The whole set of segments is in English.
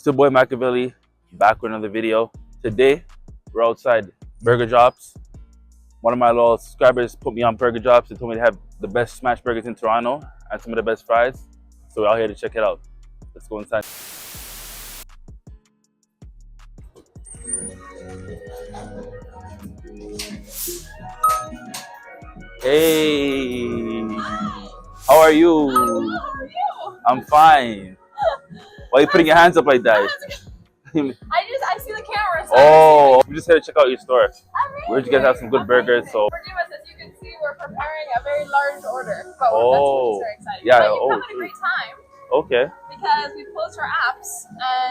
It's your boy Machiavelli, back with another video. Today, we're outside Burger Drops. One of my little subscribers put me on Burger Drops and told me they have the best smash burgers in Toronto and some of the best fries. So we're out here to check it out. Let's go inside. Hey, how are you? How are you? I'm fine. Why are you putting your hands up like that? I see the camera. So Oh, we just here to check out your store. Where Amazing. did you guys have some good burgers? So. For Dimas, as you can see, we're preparing a very large order. But Oh, that's very exciting. yeah. But you Oh, come at a great time okay. because we closed our apps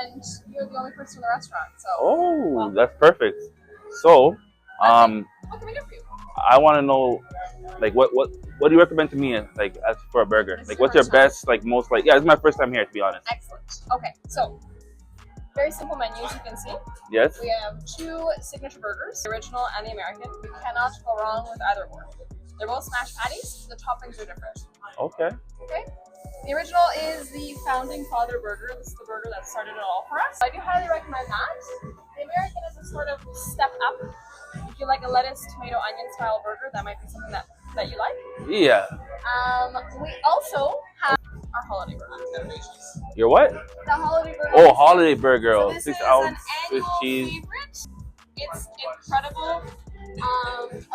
and you're the only person in the restaurant. So. Oh, well, that's perfect. So, what can we do for you? I want to know, like, what do you recommend to me, like, as for a burger? This is Like, your what's your first time? best, like, most, like, yeah, it's my first time here, to be honest. Excellent. Okay, so very simple menu, as you can see. Yes. We have two signature burgers, the original and the American. You cannot go wrong with either or. They're both smashed patties. The toppings are different. Okay. Okay. The original is the founding father burger. This is the burger that started it all for us. I do highly recommend that. The American is a sort of step up. If you like a lettuce, tomato, onion style burger, that might be something that you like. Yeah. We also have our holiday burger. Your what? The holiday burger. Oh, holiday burger. So Oh, this 6 is ounce an Swiss annual cheese. favorite. It's incredible. A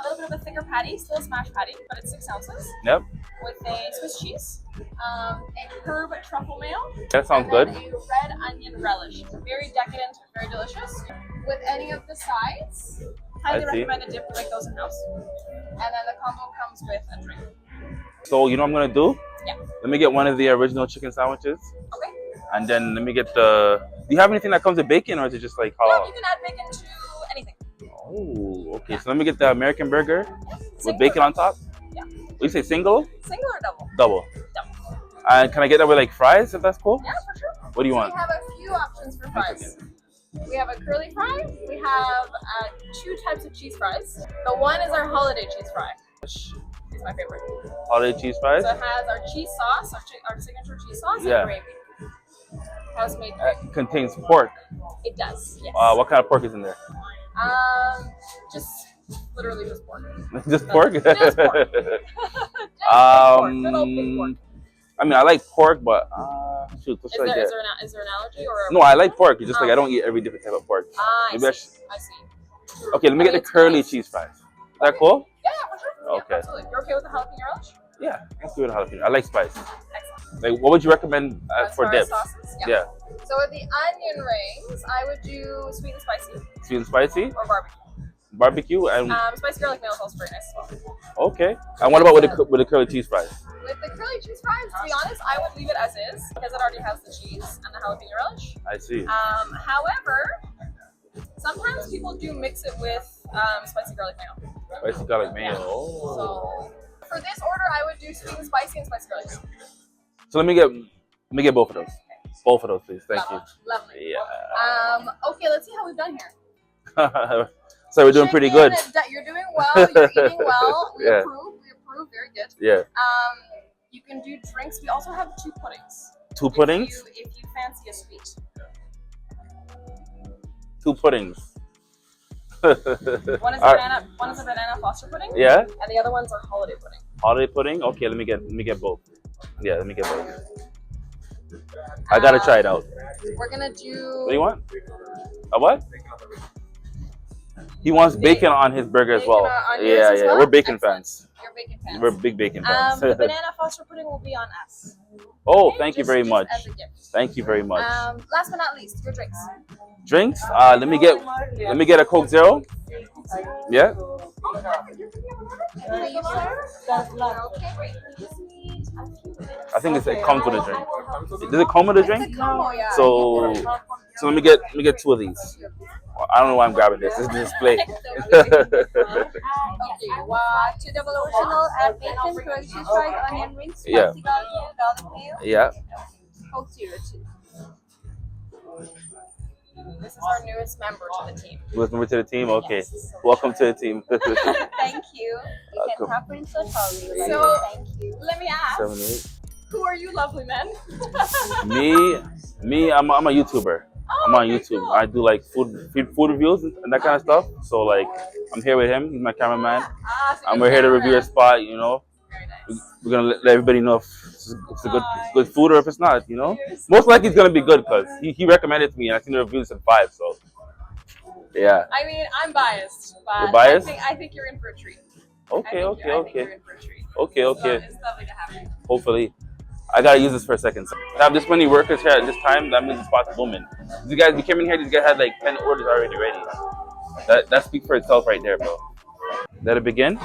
little bit of a thicker patty, still a smash patty, but it's 6 ounces. Yep. With a Swiss cheese, a herb truffle mayo. That sounds and good. then a red onion relish. Very decadent, very delicious. With any of the sides, highly I see. recommend a dip to make those in house. And then the combo comes with a drink. So, you know what I'm going to do? Yeah. Let me get one of the original chicken sandwiches. Okay. And then let me get the... Do you have anything that comes with bacon, or is it just like Yeah, halal? you can add bacon to anything. Oh, okay. So let me get the American burger with Single bacon or on top. Yeah. What you say, single? Single or double? Double. Double. And can I get that with like fries, if that's cool? Yeah, for sure. What do you So want? we have a few options for fries. We have a curly fry. We have two types of cheese fries. The one is our holiday cheese fry. It's my favorite. Holiday cheese fries? So it has our cheese sauce, our signature cheese sauce, Yeah. and gravy. House-made gravy. It contains pork. It does, yes. What kind of pork is in there? Just literally just pork. Just pork? Just pork. Just pork. Good old big pork. I mean, I like pork, but shoot, what Is should I there get? is there an allergy or? No, I like pork. It's just like I don't eat every different type of pork. I Maybe I see. should... I see. Okay, let me get the it's curly nice. cheese fries. Is that cool? Yeah, for sure. Yeah, Okay. absolutely. You're okay with the jalapeno relish? Yeah, let's do it jalapeno. I like spice. Excellent. Like, what would you recommend As for far as dips? sauces? Yeah. So with the onion rings, I would do sweet and spicy Sweet and spicy, or barbecue. barbecue, and Spicy garlic mayo is also very nice as well. okay. And what about with the curly cheese fries? With the curly cheese fries, to be honest, I would leave it as is because it already has the cheese and the jalapeno relish. I see. However, sometimes people do mix it with spicy garlic mayo. Spicy garlic mayo. Yeah. Oh. So for this order, I would do sweet and spicy garlic mayo. So let me get both of those. Both of those, please. Thank you. Lovely. Yeah. Okay, let's see how we've done here. So we're doing pretty good. You're doing well. You're eating well. We Yeah. approve. We approve. Very good. Yeah. You can do drinks. We also have two puddings. Two puddings. If you fancy a sweet. Two puddings. One is a banana foster pudding. Yeah. And the other one's our holiday pudding. Holiday pudding. Okay, let me get both. Yeah, let me get both. I gotta try it out. We're gonna do. What do you want? A what? He wants bacon on his burger as well. On yours Yeah, as yeah. well? We're bacon Excellent. fans. You're bacon fans. We're big bacon fans. The banana foster pudding will be on us. Oh, Okay? thank you Just- very just much. as a gift. Thank you very much. Last but not least, your drinks. Drinks? Let me get a Coke Zero. Yeah. Please, sir. Okay, great. I think it comes with a drink. Does it come with a drink? It's a combo, yeah. So let me get two of these. I don't know why I'm grabbing this. This is a display. Okay, two double original, add bacon, curly cheese fries, onion rings, Yeah. spicy garlic mayo, Yeah. Coke Zero too. This is our newest member to the team. Welcome to the team. Okay. Welcome to the team. Thank you. You can tap in so sorry. So, Thank you. let me ask, 7, 8. who are you lovely men? Me, I'm a YouTuber. I'm on okay, YouTube. cool. I do like food reviews and that kind of stuff. So like, I'm here with him. He's my cameraman. So And you're we're here to the review a cameraman. spot. You know, Very nice. we're gonna let everybody know if it's a good food or if it's not. You know, You're so most likely it's gonna be sweet. good because he recommended it to me and I seen the reviews at 5. So yeah. I mean, I'm biased, but You're biased? I think you're in for a treat. Okay. I think you're in for a treat. Okay. It's lovely to have you. Hopefully. I gotta use this for a second. So, to have this many workers here at this time, that means the spot's booming. You guys, we came in here, these guys had like 10 orders already ready. That speaks for itself right there, bro. Let it begin.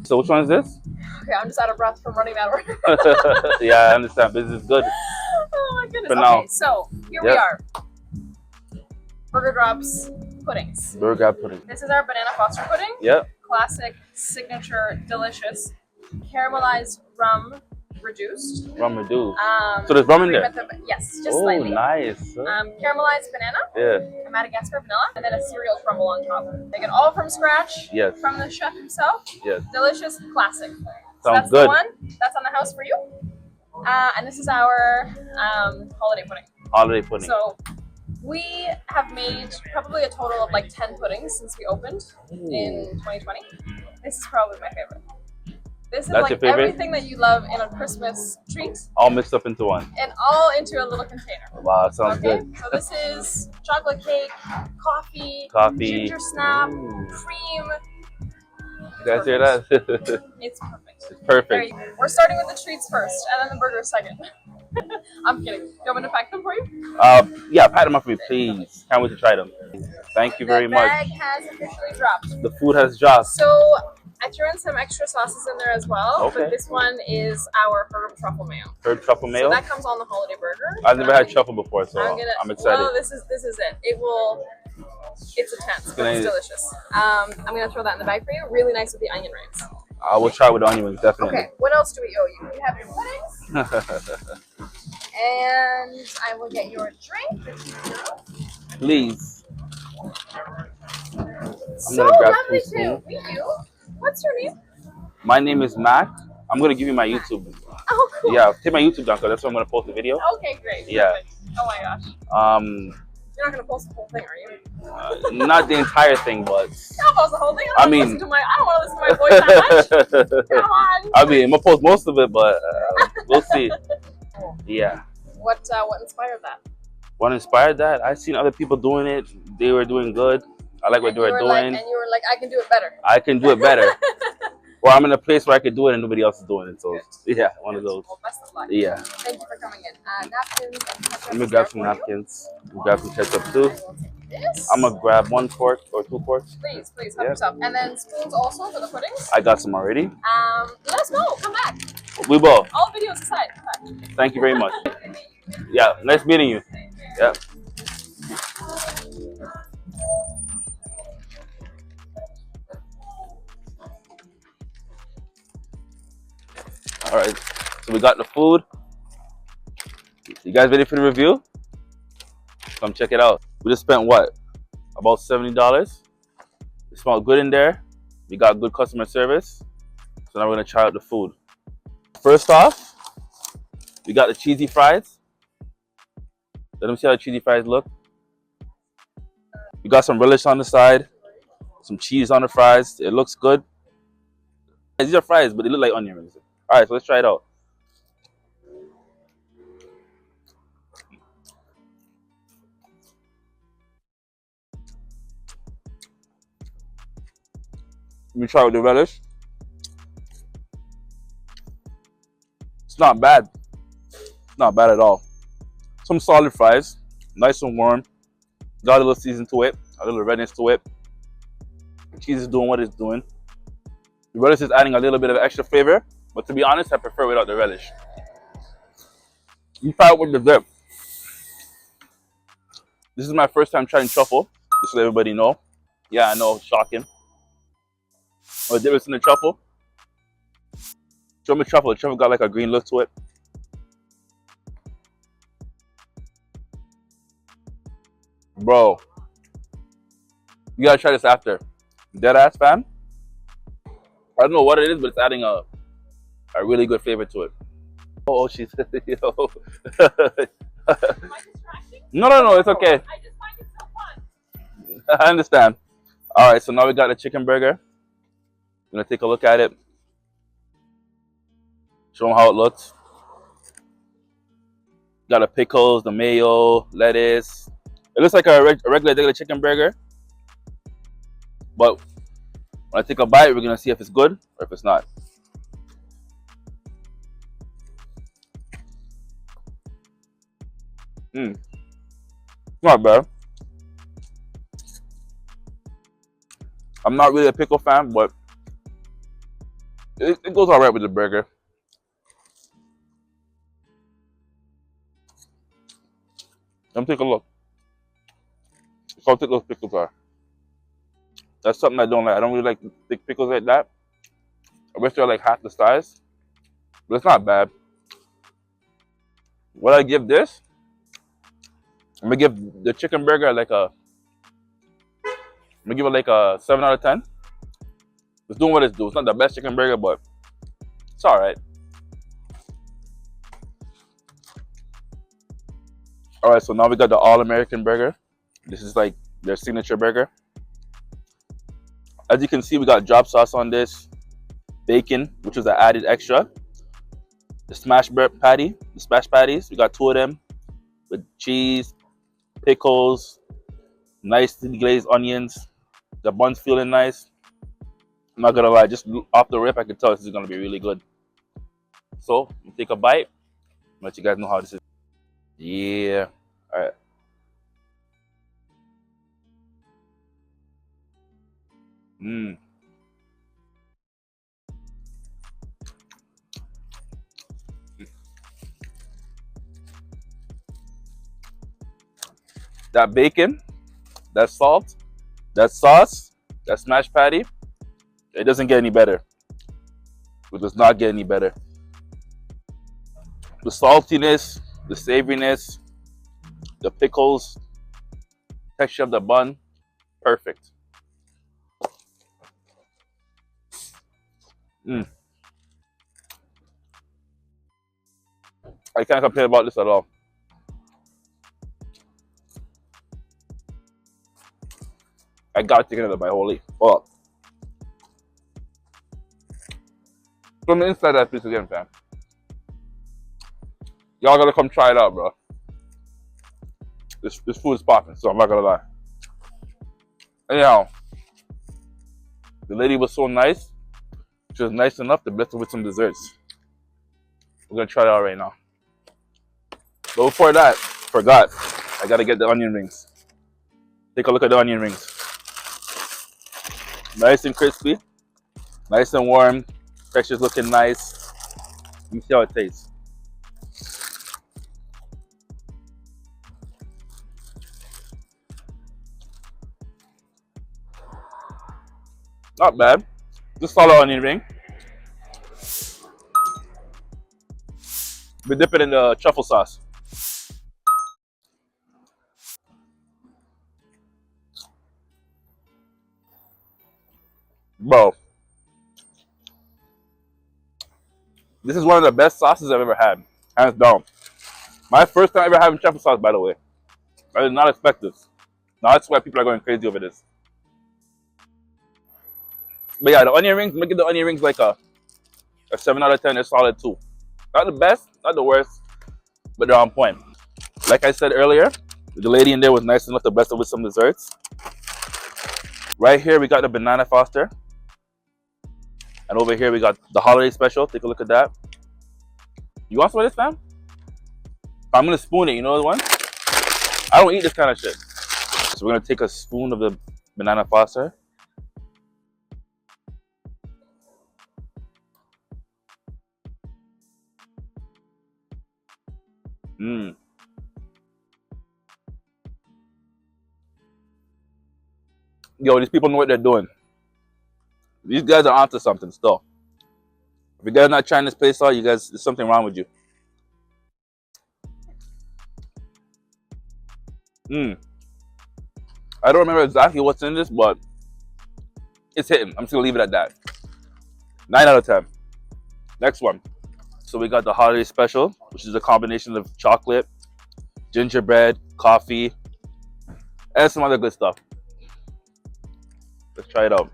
So which one is this? Okay, I'm just out of breath from running that order. Yeah, I understand. Business is good. Oh my goodness. For now. Okay, so here we Yep. are. Burger Drops puddings. Burger pudding. This is our banana foster pudding. Yep. Classic, signature, delicious, caramelized rum reduced. Rum reduced. So So there's rum in there? Yes, just Oh, slightly. nice. Caramelized banana, Yeah. a Madagascar vanilla, and then a cereal crumble on top. Make it all from scratch. Yes. From the chef himself. Yes. Delicious, classic. So Sounds that's good. the one. That's on the house for you. And this is our holiday pudding. Holiday pudding. So we have made probably a total of like 10 puddings since we opened in 2020. This is probably my favorite. This is That's like your favorite? everything that you love in a Christmas treat All mixed up into one. and all into a little container. Wow, sounds Okay, good. so this is chocolate cake, coffee, Coffee. ginger snap, Ooh. cream. You guys hear that? It's perfect. There Perfect. you go. We're starting with the treats first, and then the burgers second. I'm kidding. Do you want me to pack them for you? Yeah, pat them up for me, please. Can't wait to try them. Thank you very The much. bag has officially dropped. The food has dropped. So I threw in some extra sauces in there as well, Okay. but this one is our herb truffle mayo. Herb truffle mayo. So that comes on the holiday burger. I've never had truffle before, so I'm excited. Well, this is it. It's intense, but it's delicious. I'm gonna throw that in the bag for you. Really nice with the onion rings. I will try with the onion rings, definitely. Okay, what else do we owe you? You have your puddings, and I will get your drink. Please. So gonna grab lovely two to spoons. meet you. What's your name? My name is Matt. I'm gonna give you my YouTube. Oh, cool. Yeah, take my YouTube down because that's where I'm gonna post the video. Okay, great. Yeah. Perfect. Oh my gosh. You're not gonna post the whole thing, are you? Not the entire thing, but Don't post the whole thing. I mean- I don't want to listen to my voice that much. Come on. I mean, I'm gonna post most of it, but we'll see. Yeah. What inspired that? What inspired that? I seen other people doing it. They were doing good. I like what And they were you doing. and you were like, I can do it better. I can do it better. Or I'm in a place where I could do it and nobody else is doing it. So yeah, one of those. Well, best of luck. Yeah. Thank you for coming in. Napkins and ketchup. Let me is grab there some for you. napkins. Grab some ketchup too. I will take this. I'm gonna grab 1 quart or 2 quarts. Please help Yeah. yourself. And then spoons also for the puddings. I got some already. Let us know. Come back. We will. All videos aside. Come back. Thank you very much. Yeah, nice meeting you. Yeah. All right, so we got the food. You guys ready for the review? Come check it out. We just spent what? About $70. It smelled good in there. We got good customer service. So now we're gonna try out the food. First off, we got the cheesy fries. Let them see how the cheesy fries look. We got some relish on the side, some cheese on the fries. It looks good. These are fries, but they look like onion rings. All right, so let's try it out. Let me try with the relish. It's not bad. Not bad at all. Some solid fries, nice and warm. Got a little season to it, a little redness to it. The cheese is doing what it's doing. The relish is adding a little bit of extra flavor, but to be honest, I prefer without the relish. You try it with the dip. This is my first time trying truffle, just to let everybody know. Yeah, I know, shocking. Oh, the difference in the truffle. Show me truffle. The truffle got like a green look to it. Bro, you gotta try this after. Dead ass, fam. I don't know what it is, but it's adding a really good flavor to it. Oh, she said, yo. Am I distracting? No, no, no, it's okay. I just find it so fun. I understand. All right, so now we got the chicken burger. I'm gonna take a look at it. Show them how it looks. Got the pickles, the mayo, lettuce. It looks like a regular chicken burger. But when I take a bite, we're gonna see if it's good or if it's not. Not bad. I'm not really a pickle fan, but it goes all right with the burger. Let me take a look. How thick those pickles are. That's something I don't like. I don't really like thick pickles like that. I wish they're like half the size, but it's not bad. What I give this, I'm gonna give the chicken burger like a, I'm gonna give it like a 7 out of 10. It's doing what it's doing. It's not the best chicken burger, but it's all right. All right, so now we got the All-American burger. This is like their signature burger. As you can see, we got drop sauce on this, bacon, which is an added extra. The smash patty, the smash patties, we got 2 of them with cheese, pickles, nicely glazed onions. The bun's feeling nice. I'm not gonna lie, just off the rip, I can tell this is gonna be really good. So, take a bite, let you guys know how this is. Yeah, all right. That bacon, that salt, that sauce, that smash patty, it doesn't get any better. It does not get any better. The saltiness, the savoriness, the pickles, texture of the bun, perfect. I can't complain about this at all. I got taken out of my holy. Well, from the inside that piece again, fam. Y'all gotta come try it out, bro. This food is popping, so I'm not gonna lie. Anyhow, the lady was so nice. She was nice enough to bless her with some desserts. We're gonna try it out right now. But before that, forgot. I gotta get the onion rings. Take a look at the onion rings. Nice and crispy, nice and warm. Texture's looking nice. Let me see how it tastes. Not bad. Just solid onion ring. We dip it in the truffle sauce. Bro, this is one of the best sauces I've ever had, hands down. My first time ever having truffle sauce, by the way. I did not expect this. Now that's why people are going crazy over this. But yeah, the onion rings, make it the onion rings like a 7 out of 10, a solid 2. Not the best, not the worst, but they're on point. Like I said earlier, the lady in there was nice enough to bless her with some desserts. Right here, we got the banana Foster. And over here, we got the holiday special. Take a look at that. You want some of this, fam? I'm gonna spoon it, you know the one? I don't eat this kind of shit. So we're gonna take a spoon of the banana Foster. Yo, these people know what they're doing. These guys are onto something still. If you guys are not trying this place out, you guys, there's something wrong with you. I don't remember exactly what's in this, but it's hitting. I'm just gonna leave it at that. 9 out of 10. Next one. So we got the holiday special, which is a combination of chocolate, gingerbread, coffee, and some other good stuff. Let's try it out.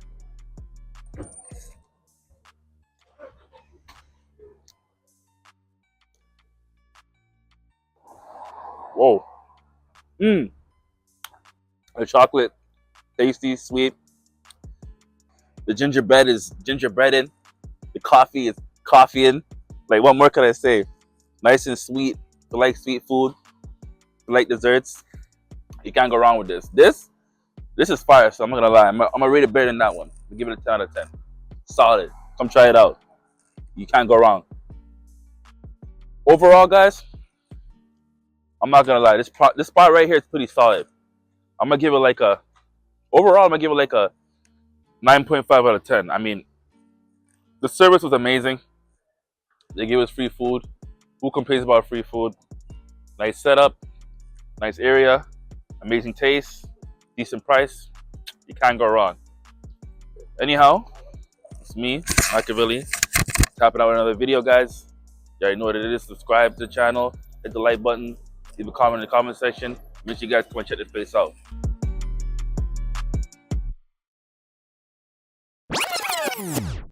Whoa. Mmm. The chocolate, tasty, sweet. The gingerbread is gingerbreading. The coffee is coffeeing. Like, what more can I say? Nice and sweet. If you like sweet food, if you like desserts, you can't go wrong with this. This is fire, so I'm not gonna lie. I'm gonna rate it better than that one. I'll give it a 10 out of 10. Solid. Come try it out. You can't go wrong. Overall, guys, I'm not gonna lie. This spot right here is pretty solid. I'm gonna give it like a 9.5 out of 10. I mean, the service was amazing. They gave us free food. Who complains about free food? Nice setup, nice area, amazing taste, decent price. You can't go wrong. Anyhow, it's me, Machiavelli, tapping out another video, guys. You already know what it is. Subscribe to the channel, hit the like button, leave a comment in the comment section. Make sure you guys come and check this place out.